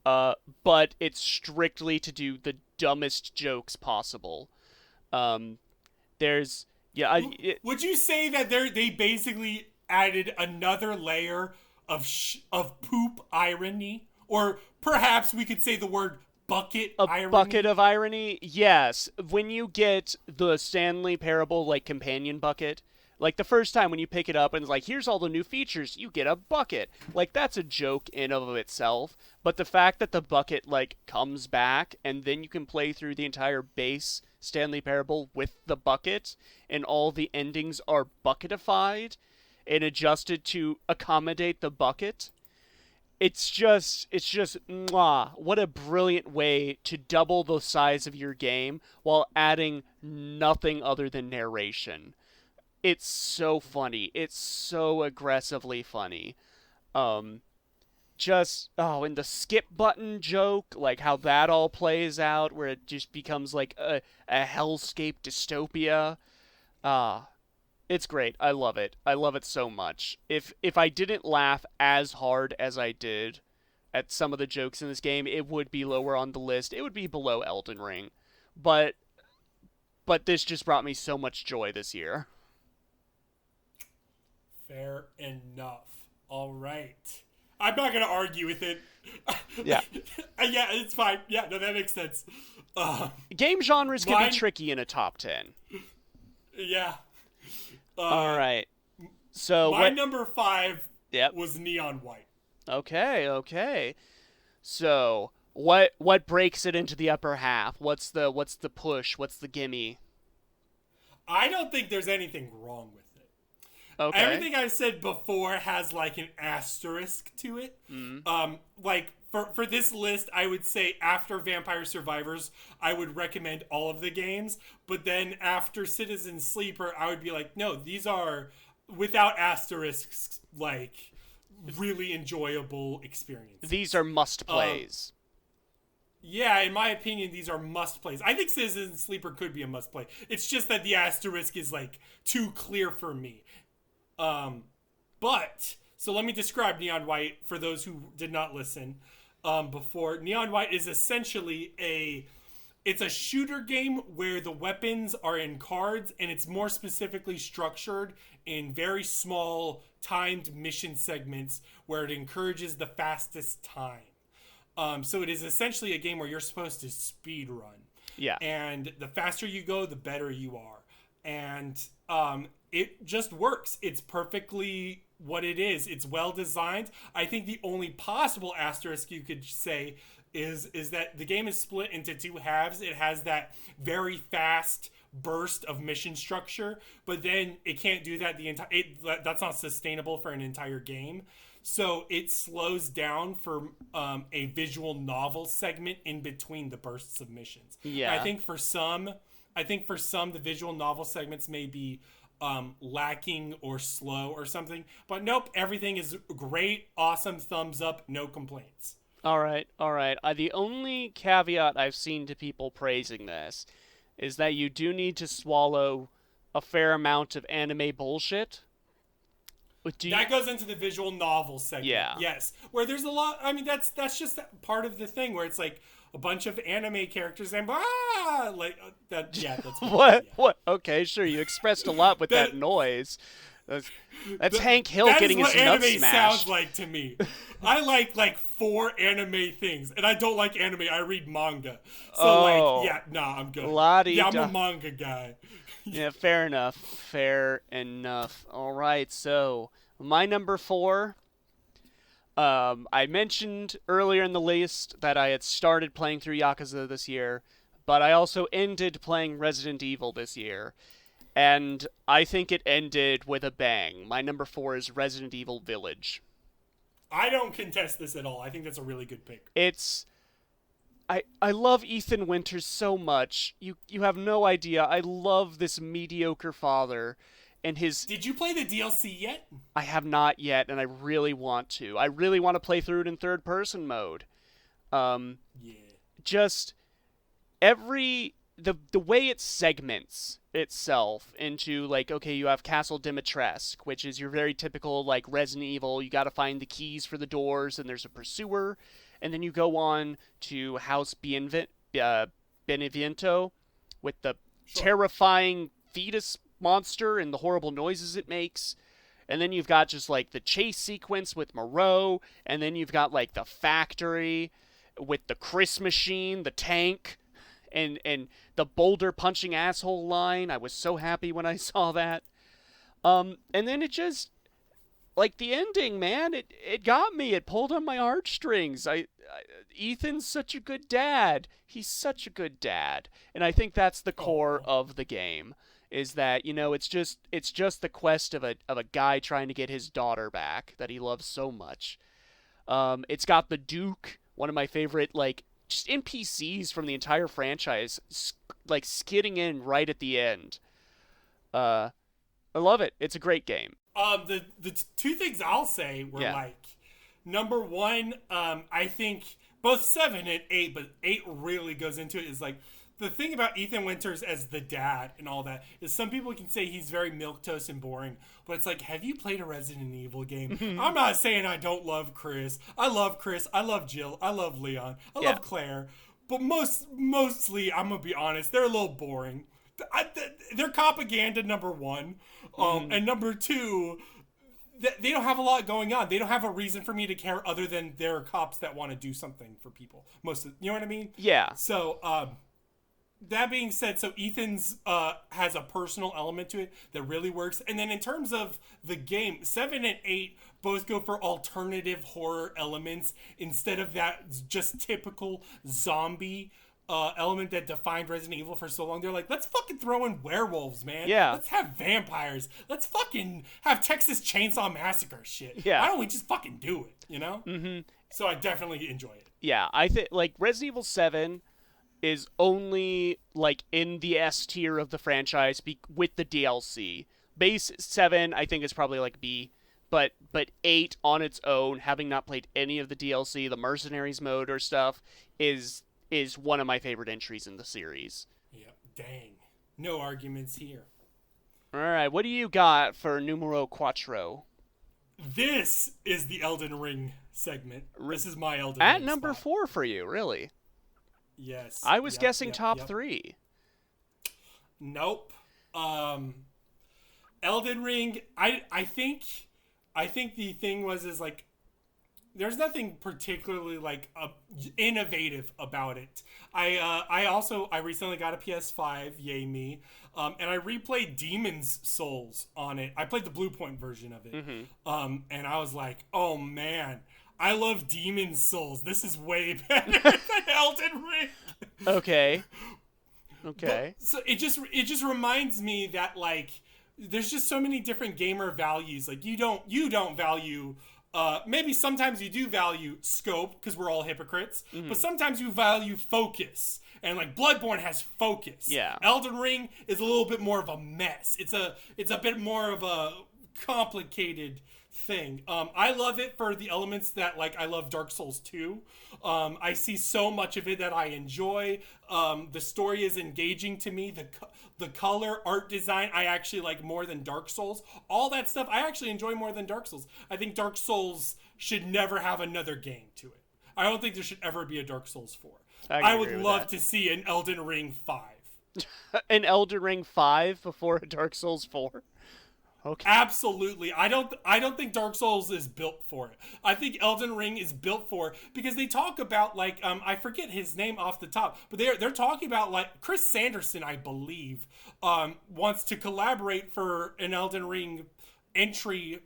but it's strictly to do the dumbest jokes possible. Would you say that they basically added another layer of poop irony, or perhaps we could say the word irony? Bucket of irony? Yes. When you get the Stanley Parable, companion bucket, the first time when you pick it up and it's like, here's all the new features, you get a bucket. That's a joke in of itself. But the fact that the bucket, comes back and then you can play through the entire base Stanley Parable with the bucket, and all the endings are bucketified and adjusted to accommodate the bucket, it's just mwah, what a brilliant way to double the size of your game while adding nothing other than narration. It's so funny. It's so aggressively funny. Um and the skip button joke, like how that all plays out where it just becomes like a hellscape dystopia. Ah, it's great. I love it. I love it so much. If I didn't laugh as hard as I did at some of the jokes in this game, it would be lower on the list. It would be below Elden Ring. But this just brought me so much joy this year. Fair enough. All right. I'm not going to argue with it. Yeah. Yeah, it's fine. Yeah, no, that makes sense. Game genres can be tricky in a top 10. Yeah. All right. So my number 5 Yep. was Neon White. Okay. So what breaks it into the upper half? What's the push? What's the gimme? I don't think there's anything wrong with it. Okay. Everything I said before has like an asterisk to it. Like for this list, I would say after Vampire Survivors, I would recommend all of the games. But then after Citizen Sleeper, I would be like, no, these are without asterisks, like really enjoyable experiences. These are must plays. Yeah, in my opinion, these are must plays. I think Citizen Sleeper could be a must play. It's just that the asterisk is like too clear for me. But so let me describe Neon White for those who did not listen before. Neon White is essentially it's a shooter game where the weapons are in cards, and it's more specifically structured in very small timed mission segments where it encourages the fastest time. So it is essentially a game where you're supposed to speed run. Yeah. And the faster you go, the better you are. And it just works. It's perfectly what it is. It's well designed. I think the only possible asterisk you could say is that the game is split into two halves. It has that very fast burst of mission structure, but then it can't do that that's not sustainable for an entire game. So it slows down for a visual novel segment in between the bursts of missions. Yeah. I think for some, the visual novel segments may be lacking or slow or something. But nope, everything is great, awesome, thumbs up, no complaints. All right. The only caveat I've seen to people praising this is that you do need to swallow a fair amount of anime bullshit. That goes into the visual novel segment. Yeah. Yes. Where there's a lot. I mean, that's just part of the thing where it's like a bunch of anime characters and like that. Yeah. That's what? Yeah. What? Okay, sure. You expressed a lot with that noise. That's Hank Hill getting his nuts smashed. That is what anime sounds like to me. I like 4 anime things, and I don't like anime. I read manga. So I'm good. La-di-da. I'm a manga guy. Yeah, fair enough. All right, so my number 4. I mentioned earlier in the list that I had started playing through Yakuza this year, but I also ended playing Resident Evil this year. And I think it ended with a bang. My number 4 is Resident Evil Village. I don't contest this at all. I think that's a really good pick. I love Ethan Winters so much. You have no idea. I love this mediocre father and his... Did you play the DLC yet? I have not yet, and I really want to. I really want to play through it in third-person mode. Just the way it segments itself into, like, okay, you have Castle Dimitrescu, which is your very typical, like, Resident Evil. You got to find the keys for the doors, and there's a pursuer. And then you go on to House Benevento with the terrifying fetus monster and the horrible noises it makes. And then you've got just, like, the chase sequence with Moreau. And then you've got, like, the factory with the Chris machine, the tank, and the boulder punching asshole line. I was so happy when I saw that. And then it just, like, the ending, man, it got me. It pulled on my heartstrings. Ethan's such a good dad. He's such a good dad. And I think that's the core of the game, is that, you know, it's just the quest of a guy trying to get his daughter back that he loves so much. It's got the Duke, one of my favorite like just NPCs from the entire franchise, like skidding in right at the end. I love it. It's a great game. The two things I'll say were Yeah. like, number one, I think both 7 and 8, but 8 really goes into it, is like, the thing about Ethan Winters as the dad and all that is some people can say he's very milquetoast and boring, but it's like, have you played a Resident Evil game? I'm not saying I don't love Chris. I love Chris. I love Jill. I love Leon. I love Claire. But mostly, I'm going to be honest, they're a little boring. They're propaganda, number one. And number two, they don't have a lot going on. They don't have a reason for me to care other than they're cops that want to do something for people. You know what I mean? Yeah. So, that being said, so Ethan's has a personal element to it that really works. And then in terms of the game, 7 and 8 both go for alternative horror elements instead of that just typical zombie element that defined Resident Evil for so long. They're like, let's fucking throw in werewolves, man. Yeah. Let's have vampires. Let's fucking have Texas Chainsaw Massacre shit. Yeah. Why don't we just fucking do it, you know? Mm-hmm. So I definitely enjoy it. Yeah, I think like Resident Evil 7 is only like in the S tier of the franchise with the DLC. Base 7 I think is probably like B, but 8 on its own, having not played any of the DLC, the Mercenaries mode or stuff, is one of my favorite entries in the series. Yep, dang. No arguments here. All right, what do you got for numero quattro? This is the Elden Ring segment. This is my Elden At Ring number spot. 4 for you, really? Yes. I was guessing top 3. Nope. Elden Ring, I think the thing is like, there's nothing particularly like innovative about it. I recently got a PS5, yay me, and I replayed Demon's Souls on it. I played the Blue Point version of it, and I was like, oh man, I love Demon's Souls. This is way better than Elden Ring. Okay. But, so it just reminds me that like there's just so many different gamer values. Like you don't value. Maybe sometimes you do value scope because we're all hypocrites, but sometimes you value focus. And like Bloodborne has focus. Yeah. Elden Ring is a little bit more of a mess. It's a bit more of a complicated thing. I love it for the elements that like I love Dark Souls 2. I see so much of it that I enjoy. The story is engaging to me. The color, art design, I actually like more than Dark Souls. All that stuff, I actually enjoy more than Dark Souls. I think Dark Souls should never have another game to it. I don't think there should ever be a Dark Souls 4. I would love to see an Elden Ring 5. An Elden Ring 5 before a Dark Souls 4? Okay. Absolutely. I don't think Dark Souls is built for it. I think Elden Ring is built for it because they talk about like I forget his name off the top, but they're talking about like Chris Sanderson, I believe, wants to collaborate for an Elden Ring entry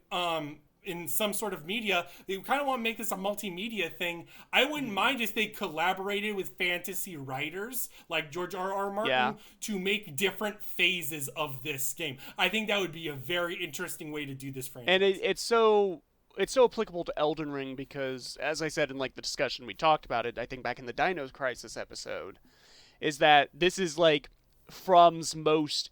in some sort of media. They kind of want to make this a multimedia thing. I wouldn't mind if they collaborated with fantasy writers like George R.R. Martin to make different phases of this game. I think that would be a very interesting way to do this franchise. And it's so applicable to Elden Ring because, as I said in like the discussion we talked about it, I think back in the Dino Crisis episode, is that this is like From's most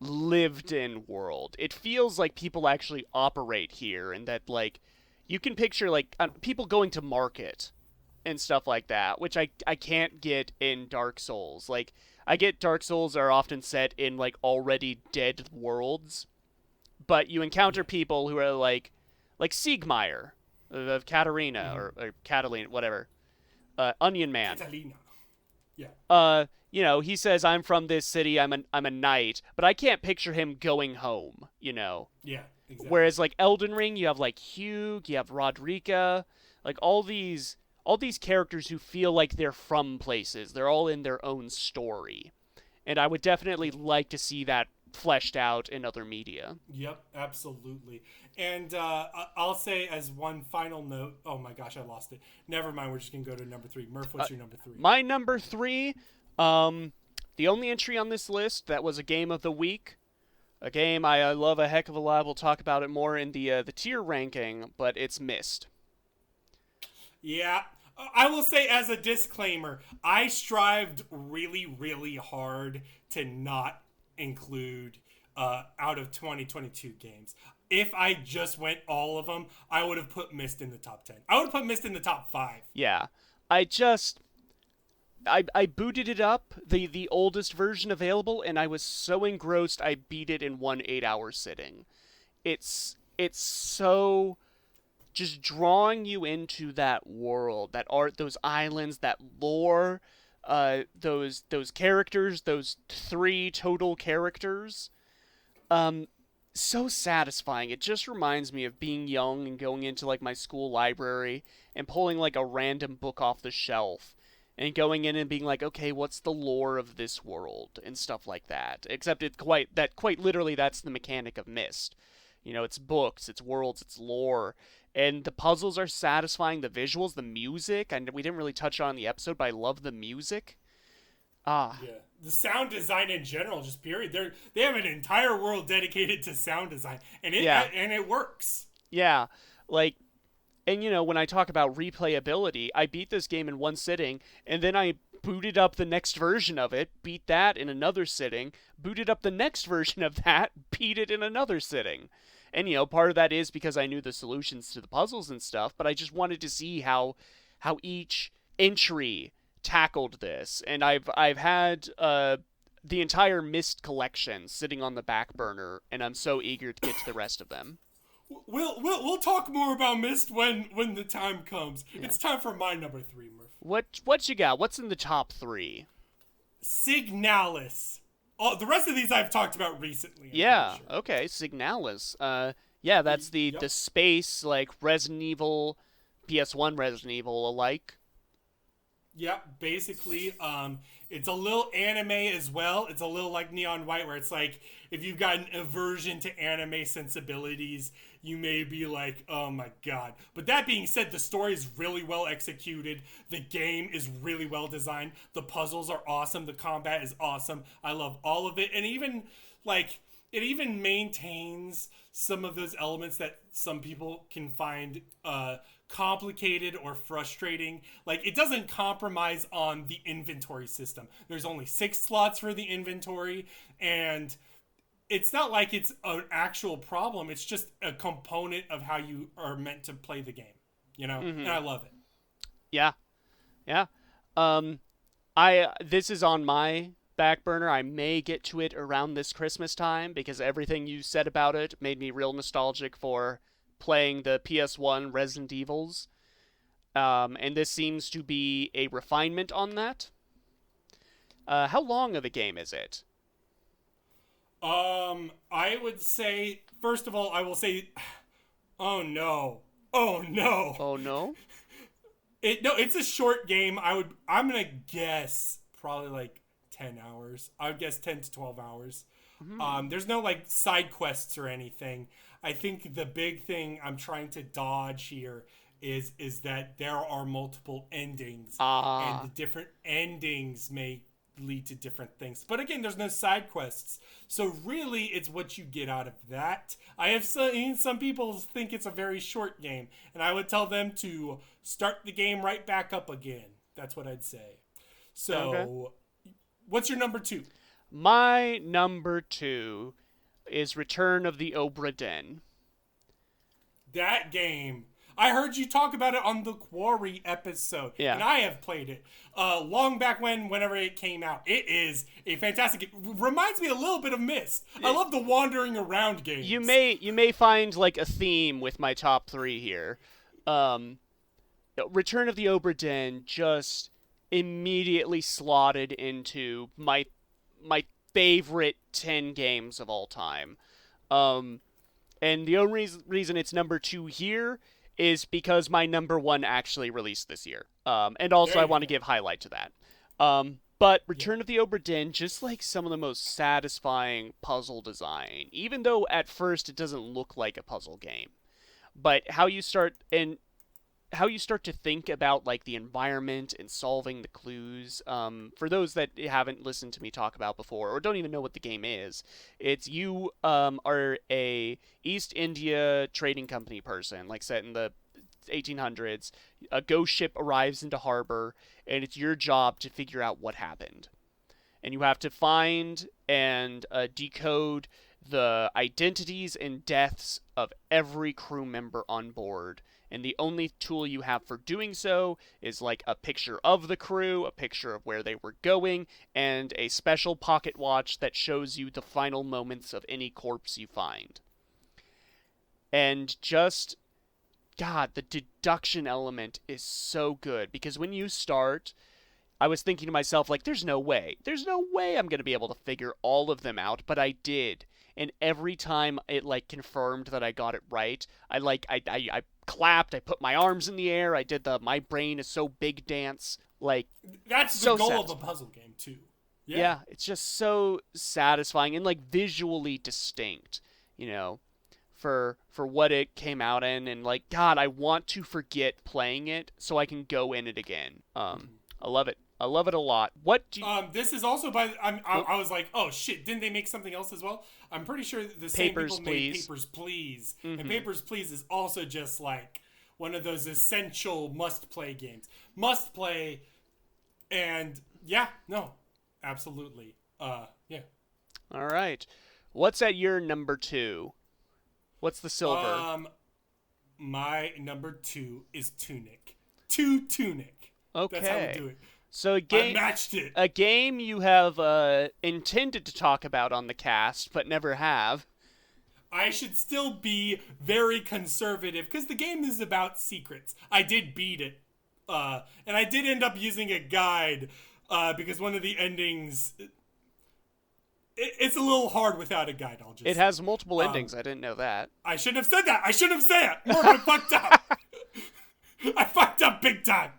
lived in world. It feels like people actually operate here, and that like you can picture like people going to market and stuff like that, which I can't get in Dark Souls. Like I get Dark Souls are often set in like already dead worlds, but you encounter people who are like Siegmeyer of Katarina or Catalina, whatever, Onion Man. Catalina. Yeah. You know, he says, I'm from this city, I'm a knight, but I can't picture him going home, you know? Yeah, exactly. Whereas, like, Elden Ring, you have, like, Hugh, you have Rodrika, like, all these characters who feel like they're from places. They're all in their own story. And I would definitely like to see that fleshed out in other media. Yep, absolutely. And I'll say as one final note, oh my gosh, I lost it. Never mind, we're just going to go to number 3. Murph, what's your number 3? My number 3, the only entry on this list that was a game of the week, a game I love a heck of a lot. We'll talk about it more in the tier ranking, but it's Myst. Yeah. I will say as a disclaimer, I strived really, really hard to not include out of 2022 games. If I just went all of them, I would have put Myst in the top 10. I would have put Myst in the top 5. Yeah. I just I booted it up, the oldest version available, and I was so engrossed I beat it in one 8-hour sitting. It's so just drawing you into that world, that art, those islands, that lore, those characters, those three total characters. Um, so satisfying. It just reminds me of being young and going into like my school library and pulling like a random book off the shelf and going in and being like, okay, what's the lore of this world and stuff like that. Except quite literally that's the mechanic of Myst. You know, it's books, it's worlds, it's lore, and the puzzles are satisfying. The visuals, the music, and we didn't really touch on in the episode, but I love the music. Ah, Yeah. The sound design in general, just period. They have an entire world dedicated to sound design, and yeah, it works. yeah, like, and you know, when I talk about replayability, I beat this game in one sitting, and then I booted up the next version of it, beat that in another sitting, booted up the next version of that, beat it in another sitting. And you know, part of that is because I knew the solutions to the puzzles and stuff, but I just wanted to see how each entry tackled this. And I've had the entire Myst collection sitting on the back burner, and I'm so eager to get to the rest of them. We'll talk more about Myst when the time comes. Yeah. It's time for my number 3, Murph. What you got? What's in the top three? Signalis. The rest of these I've talked about recently. Yeah. Sure. Okay. Signalis. Yeah, that's Yep. the space like Resident Evil, PS1 Resident Evil alike. Yep, basically, it's a little anime as well. It's a little like Neon White, where it's like if you've got an aversion to anime sensibilities, you may be like, "Oh my god!" But that being said, the story is really well executed. The game is really well designed. The puzzles are awesome. The combat is awesome. I love all of it, and even like it even maintains some of those elements that some people can find complicated or frustrating. Like, it doesn't compromise on the inventory system. There's only 6 slots for the inventory, and it's not like it's an actual problem. It's just a component of how you are meant to play the game, you know? Mm-hmm. And I love it. Yeah. Yeah. Um, I this is on my back burner. I may get to it around this Christmas time because everything you said about it made me real nostalgic for playing the PS1 Resident Evils. And this seems to be a refinement on that. How long of a game is it? I would say, first of all, I will say, oh no. Oh no. Oh no. It's a short game. I'm gonna guess probably like 10 hours. I would guess 10 to 12 hours. There's no like side quests or anything. I think the big thing I'm trying to dodge here is that there are multiple endings, and the different endings may lead to different things. But again, there's no side quests, so really it's what you get out of that. I have seen some people think it's a very short game, and I would tell them to start the game right back up again. That's what I'd say. So, Okay. What's your number 2? My number 2 is Return of the Obra Dinn. That game. I heard you talk about it on the Quarry episode, Yeah. and I have played it long back whenever it came out. It is a fantastic game. Reminds me a little bit of Myst. I love the wandering around games. You may find like a theme with my top 3 here. Return of the Obra Dinn just immediately slotted into my favorite 10 games of all time. And the only reason it's number 2 here is because my number 1 actually released this year. And also I want to give highlight to that. But Return of the Obra Dinn, just like some of the most satisfying puzzle design, even though at first it doesn't look like a puzzle game. But how you start to think about like the environment and solving the clues. For those that haven't listened to me talk about before or don't even know what the game is, it's you are a East India trading company person, like set in the 1800s. A ghost ship arrives into harbor, and it's your job to figure out what happened. And you have to find and decode the identities and deaths of every crew member on board. And the only tool you have for doing so is like a picture of the crew, a picture of where they were going, and a special pocket watch that shows you the final moments of any corpse you find. And just, God, the deduction element is so good, because when you start, I was thinking to myself, like, there's no way I'm going to be able to figure all of them out, but I did. And every time it, like, confirmed that I got it right, I clapped, I put my arms in the air, I did the my brain is so big dance. Like, that's so the goal satisfying. of a puzzle game, too. Yeah, it's just so satisfying and, like, visually distinct, for what it came out in. And, like, God, I want to forget playing it so I can go in it again. I love it. I love it a lot. What do you... This is also by... I was like, oh, shit, didn't they make something else as well? I'm pretty sure the same people made Papers, Please. Mm-hmm. And Papers, Please is also just, like, one of those essential must-play games. Must-play, and, yeah, no, absolutely. Yeah. All right. What's at your number 2? What's the silver? My number 2 is Tunic. Tunic. Okay. That's how we do it. So I matched it. A game you have intended to talk about on the cast, but never have. I should still be very conservative, because the game is about secrets. I did beat it. And I did end up using a guide, because one of the endings... It's a little hard without a guide, I'll just It has multiple endings. I didn't know that. I shouldn't have said that. I shouldn't have said it. Murph, I fucked up. I fucked up big time.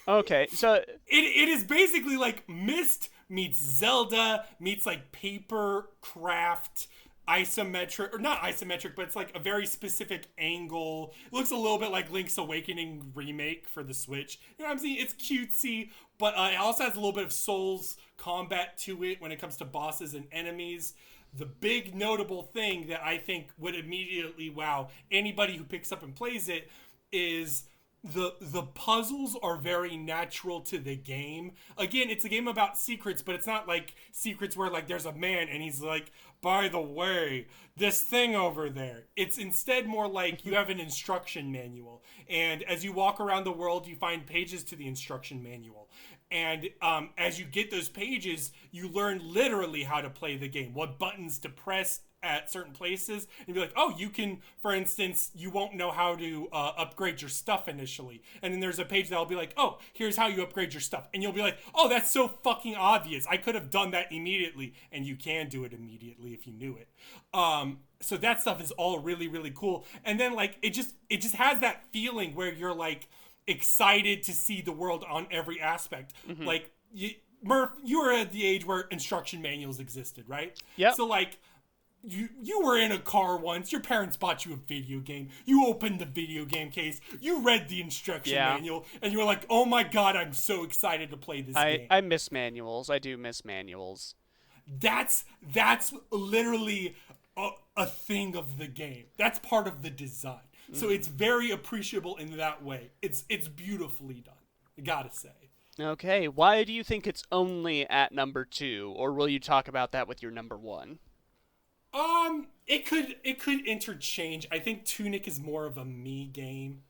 Okay, so... It is basically like Myst meets Zelda meets like paper craft isometric, or not isometric, but it's like a very specific angle. It looks a little bit like Link's Awakening remake for the Switch. You know what I'm saying? It's cutesy, but it also has a little bit of Souls combat to it when it comes to bosses and enemies. The big notable thing that I think would immediately wow anybody who picks up and plays it is the puzzles are very natural to the game. Again, it's a game about secrets, but it's not like secrets where like there's a man and he's like, by the way, this thing over there. It's instead more like you have an instruction manual, and as you walk around the world, you find pages to the instruction manual. And as you get those pages, you learn literally how to play the game, what buttons to press at certain places, and be like, oh, you can, for instance, you won't know how to upgrade your stuff initially, and then there's a page that'll be like, oh, here's how you upgrade your stuff, and you'll be like, oh, that's so fucking obvious, I could have done that immediately. And you can do it immediately if you knew it. So that stuff is all really, really cool. And then like it just has that feeling where you're like excited to see the world on every aspect. Mm-hmm. Like Murph, you were at the age where instruction manuals existed, right? Yeah. So like you were in a car once, your parents bought you a video game, you opened the video game case, you read the instruction manual, and you were like, oh my god, I'm so excited to play this game. I miss manuals. I do miss manuals. That's literally a thing of the game. That's part of the design. So it's very appreciable in that way. It's beautifully done, I gotta say. Okay, why do you think it's only at number 2, or will you talk about that with your number 1? It could interchange. I think Tunic is more of a me game.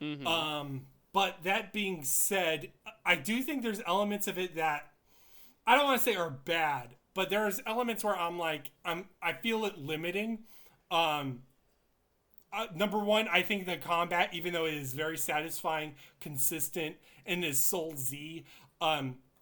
Mm-hmm. But that being said, I do think there's elements of it that I don't want to say are bad, but there's elements where I'm like, I feel it limiting. Number 1, I think the combat, even though it is very satisfying, consistent, and is Soul-Z,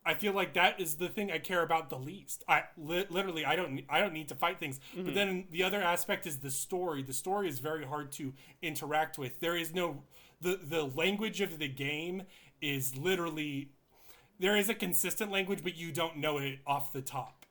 I feel like that is the thing I care about the least. Literally, I don't need to fight things. Mm-hmm. But then the other aspect is the story. The story is very hard to interact with. There is no... The language of the game is literally... There is a consistent language, but you don't know it off the top.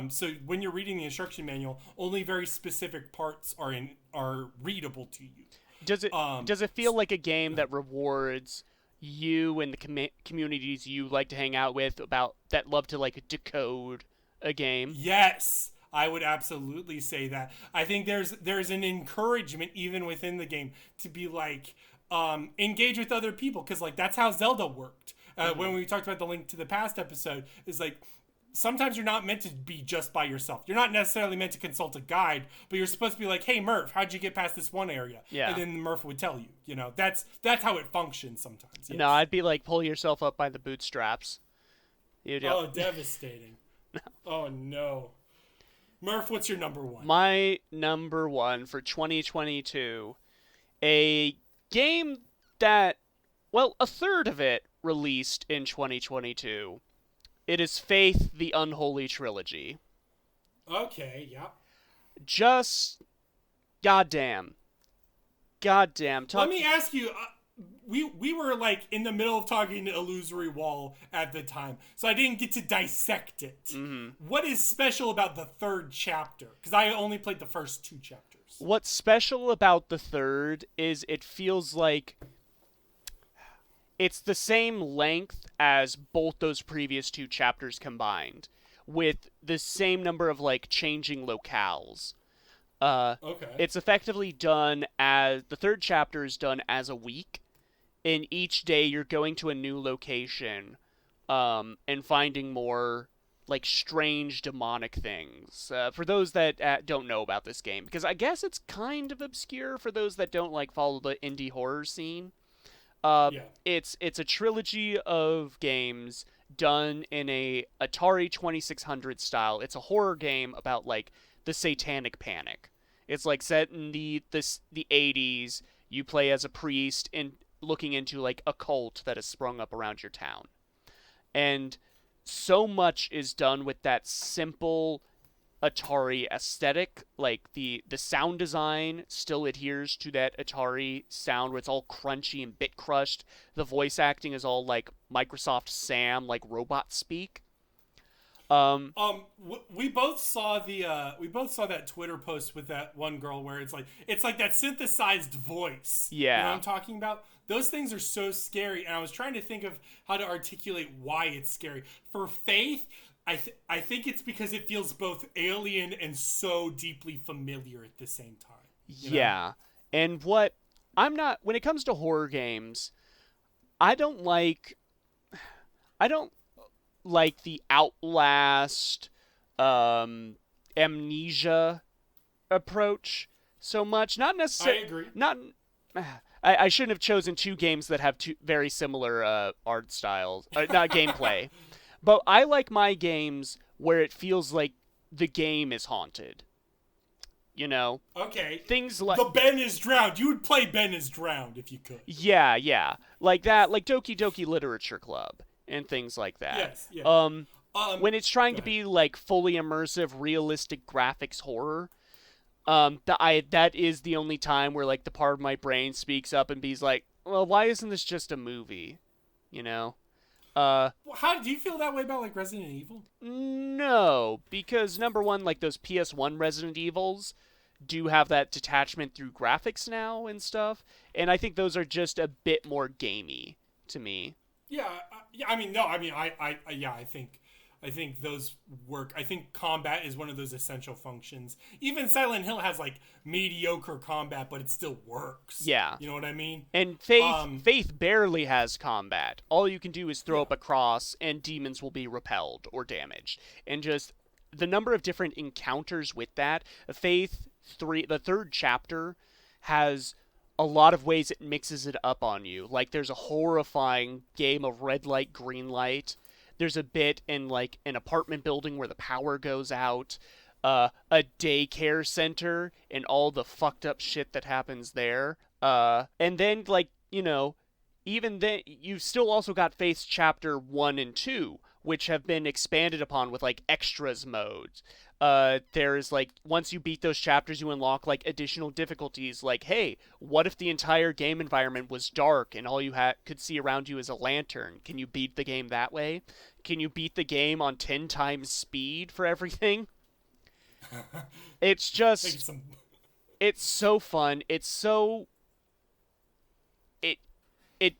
So when you're reading the instruction manual, only very specific parts are readable to you. Does it feel like a game that rewards you and the communities you like to hang out with that love to like decode a game? Yes, I would absolutely say that. I think there's an encouragement even within the game to be like, engage with other people, because like that's how Zelda worked. When we talked about the Link to the Past episode, is like sometimes you're not meant to be just by yourself. You're not necessarily meant to consult a guide, but you're supposed to be like, hey, Murph, how'd you get past this one area? Yeah. And then Murph would tell you. You know, that's how it functions sometimes. Yes. No, I'd be like, pull yourself up by the bootstraps. Oh, devastating. Oh, no. Murph, what's your number one? My number one for 2022, a game that, well, a third of it released in 2022. It is Faith: The Unholy Trilogy. Okay, yeah. Just goddamn. Let me ask you. We were like in the middle of talking to Illusory Wall at the time, so I didn't get to dissect it. Mm-hmm. What is special about the third chapter? Because I only played the first two chapters. What's special about the third is it feels like it's the same length as both those previous two chapters combined, with the same number of like changing locales. Okay. It's effectively done as the third chapter is done as a week. In each day, you're going to a new location, and finding more like strange demonic things. For those that don't know about this game, because I guess it's kind of obscure for those that don't like follow the indie horror scene. Yeah. It's a trilogy of games done in a Atari 2600 style. It's a horror game about like the Satanic Panic. It's like set in the 80s. You play as a priest and looking into like a cult that has sprung up around your town. And so much is done with that simple Atari aesthetic. Like the sound design still adheres to that Atari sound where it's all crunchy and bit crushed. The voice acting is all like Microsoft Sam, like robot speak. We both saw that Twitter post with that one girl where it's like that synthesized voice. Yeah. You know what I'm talking about? Those things are so scary, and I was trying to think of how to articulate why it's scary. For Faith, I think it's because it feels both alien and so deeply familiar at the same time. Yeah. And when it comes to horror games, I don't like the Outlast, Amnesia approach so much. Not necessarily. I agree. I shouldn't have chosen two games that have two very similar art styles, not gameplay. But I like my games where it feels like the game is haunted. You know? Okay. Things like... The Ben is Drowned. You would play Ben is Drowned if you could. Yeah. Like that, like Doki Doki Literature Club and things like that. Yes. When it's trying to be like fully immersive, realistic graphics horror, that is the only time where like the part of my brain speaks up and be's like, well, why isn't this just a movie? You know? How do you feel that way about like Resident Evil? No, because number one, like those PS1 Resident Evils do have that detachment through graphics now and stuff, and I think those are just a bit more gamey to me. I think those work. I think combat is one of those essential functions. Even Silent Hill has like mediocre combat, but it still works. Yeah. You know what I mean? And Faith barely has combat. All you can do is throw up a cross and demons will be repelled or damaged. And just the number of different encounters with that. Faith 3, the third chapter, has a lot of ways it mixes it up on you. Like there's a horrifying game of red light, green light. There's a bit in like an apartment building where the power goes out, a daycare center and all the fucked up shit that happens there. And then like, you know, even then you've still also got Faith's chapter 1 and 2, which have been expanded upon with like extras modes. There's like, once you beat those chapters, you unlock like additional difficulties. Like, hey, what if the entire game environment was dark and all you could see around you is a lantern? Can you beat the game that way? Can you beat the game on 10 times speed for everything? It's just, it's so fun. It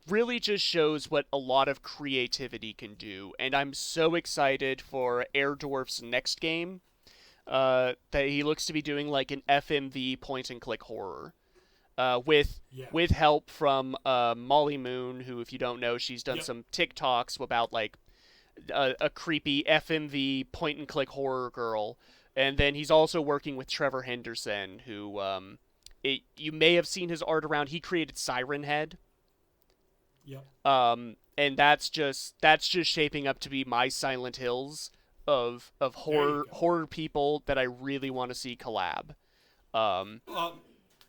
really just shows what a lot of creativity can do. And I'm so excited for Airdorf's next game. That he looks to be doing like an FMV point-and-click horror. with Yeah. with help from Molly Moon, who, if you don't know, she's done Yep. some TikToks about like a creepy FMV point and click horror girl, and then he's also working with Trevor Henderson, who you may have seen his art around. He created Siren Head. Yep. And that's just shaping up to be my Silent Hills of There you horror people that I really want to see collab. go.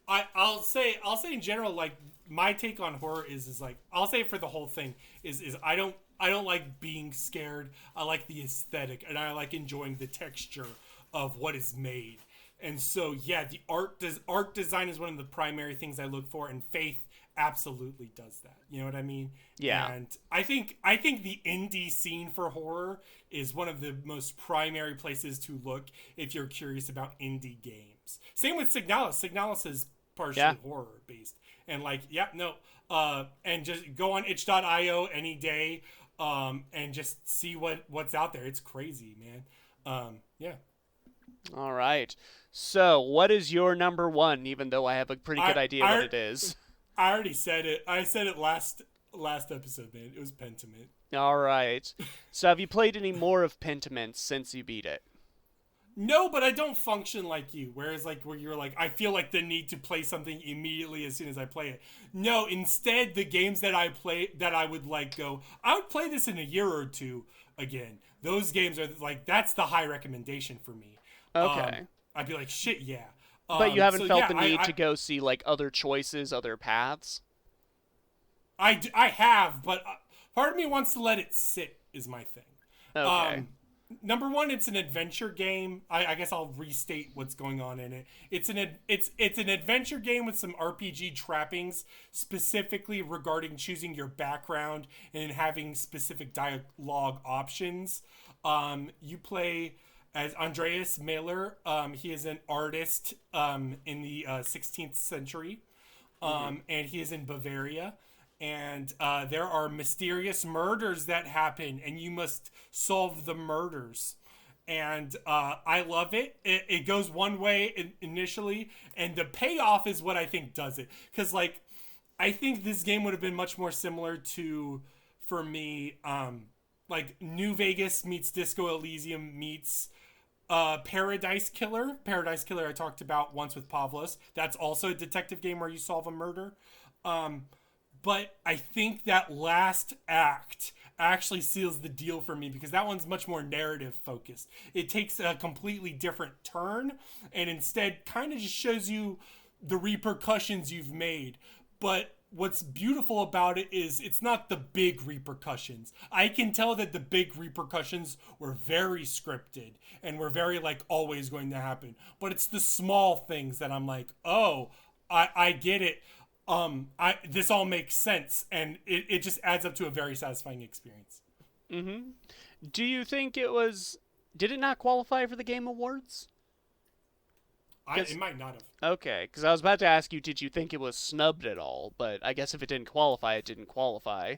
I'll say in general, like, my take on horror is like, I'll say for the whole thing is I don't like being scared. I like the aesthetic, and I like enjoying the texture of what is made. And so, yeah, the art design is one of the primary things I look for, and Faith absolutely does that. You know what I mean? Yeah. And I think the indie scene for horror is one of the most primary places to look if you're curious about indie games. Same with Signalis. Signalis is partially horror based. And like, yeah, no. And just go on itch.io any day and just see what's out there. It's crazy, man. Yeah. All right. So, what is your number one? Even though I have a pretty good idea what it is. I already said it. I said it last episode, man. It was Pentiment. All right. So, have you played any more of Pentiment since you beat it? No, but I don't function like you. Whereas, like, where you're like, I feel like the need to play something immediately as soon as I play it. No, instead, the games that I play, that I would like I would play this in a year or two again. Those games are like, that's the high recommendation for me. Okay. I'd be like, shit, yeah. But you haven't felt yeah, the need to go see like other choices, other paths? I have, but part of me wants to let it sit, is my thing. Okay. Number one, it's an adventure game. I guess I'll restate what's going on in it. It's an adventure game with some RPG trappings, specifically regarding choosing your background and having specific dialogue options. You play as Andreas Mahler. He is an artist in the 16th century, and he is in Bavaria. And there are mysterious murders that happen, and you must solve the murders. And I love it. It goes one way initially, and the payoff is what I think does it. Because, like, I think this game would have been much more similar to, for me, like, New Vegas meets Disco Elysium meets Paradise Killer. Paradise Killer I talked about once with Pavlos. That's also a detective game where you solve a murder. But I think that last act actually seals the deal for me, because that one's much more narrative focused. It takes a completely different turn and instead kind of just shows you the repercussions you've made. But what's beautiful about it is it's not the big repercussions. I can tell that the big repercussions were very scripted and were very like always going to happen. But it's the small things that I'm like, oh, I get it. This all makes sense, and it just adds up to a very satisfying experience. Mm-hmm. Do you think did it not qualify for the Game Awards? It might not have. Okay, because I was about to ask you, did you think it was snubbed at all? But I guess if it didn't qualify, it didn't qualify.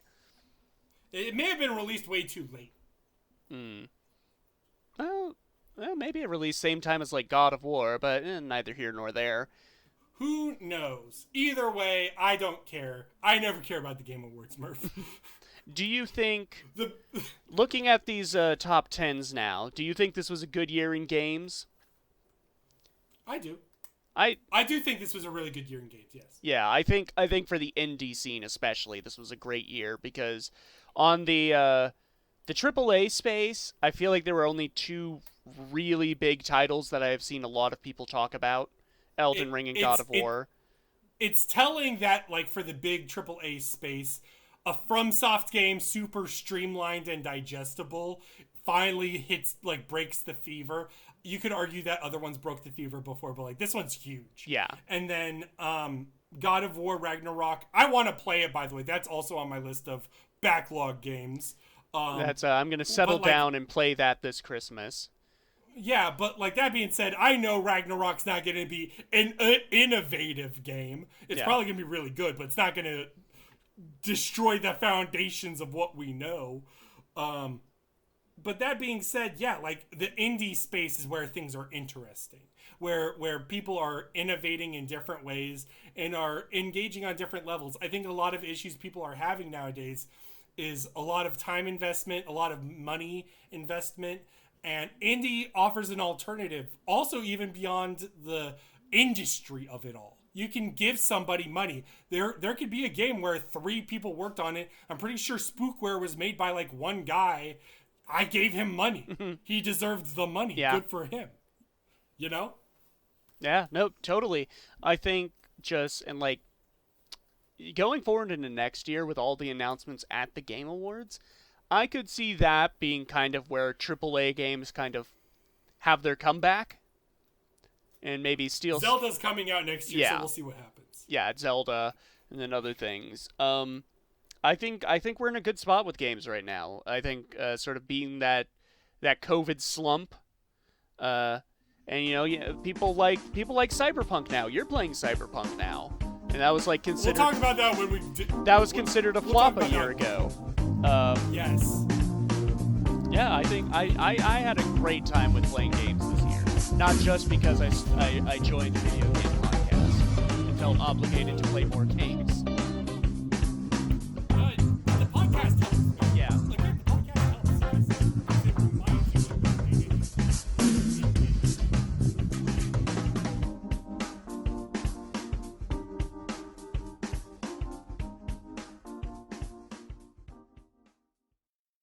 It may have been released way too late. Well, maybe it released same time as like God of War, but neither here nor there. Who knows? Either way, I don't care. I never care about the Game Awards, Murph. Do you think, looking at these top 10s now, do you think this was a good year in games? I do. I do think this was a really good year in games, yes. Yeah, I think for the indie scene especially, this was a great year, because on the AAA space, I feel like there were only two really big titles that I have seen a lot of people talk about. Elden Ring and God of War. It's telling that, like, for the big AAA space, a FromSoft game, super streamlined and digestible, finally breaks the fever. You could argue that other ones broke the fever before, but like this one's huge. Yeah. And then God of War Ragnarok. I want to play it, by the way. That's also on my list of backlog games. I'm gonna settle down and play that this Christmas. Yeah, but like that being said, I know Ragnarok's not going to be an innovative game. It's probably going to be really good, but it's not going to destroy the foundations of what we know. but that being said, yeah, like the indie space is where things are interesting, where people are innovating in different ways and are engaging on different levels. I think a lot of issues people are having nowadays is a lot of time investment, a lot of money investment, and indie offers an alternative, also even beyond the industry of it all. You can give somebody money. There could be a game where 3 people worked on it. I'm pretty sure Spookware was made by like one guy. I gave him money. He deserved the money. Yeah. Good for him. You know? Yeah, no, totally. I think and like going forward into next year with all the announcements at the Game Awards, I could see that being kind of where AAA games kind of have their comeback. And maybe steal. Zelda's coming out next year, so we'll see what happens. Yeah, Zelda, and then other things. I think we're in a good spot with games right now. I think sort of being that COVID slump, and people like Cyberpunk now. You're playing Cyberpunk now, and that was like considered. We'll talk about that when we. That was considered a flop a year ago. Yes. Yeah, I think I had a great time with playing games this year. Not just because I joined a video game podcast and felt obligated to play more games.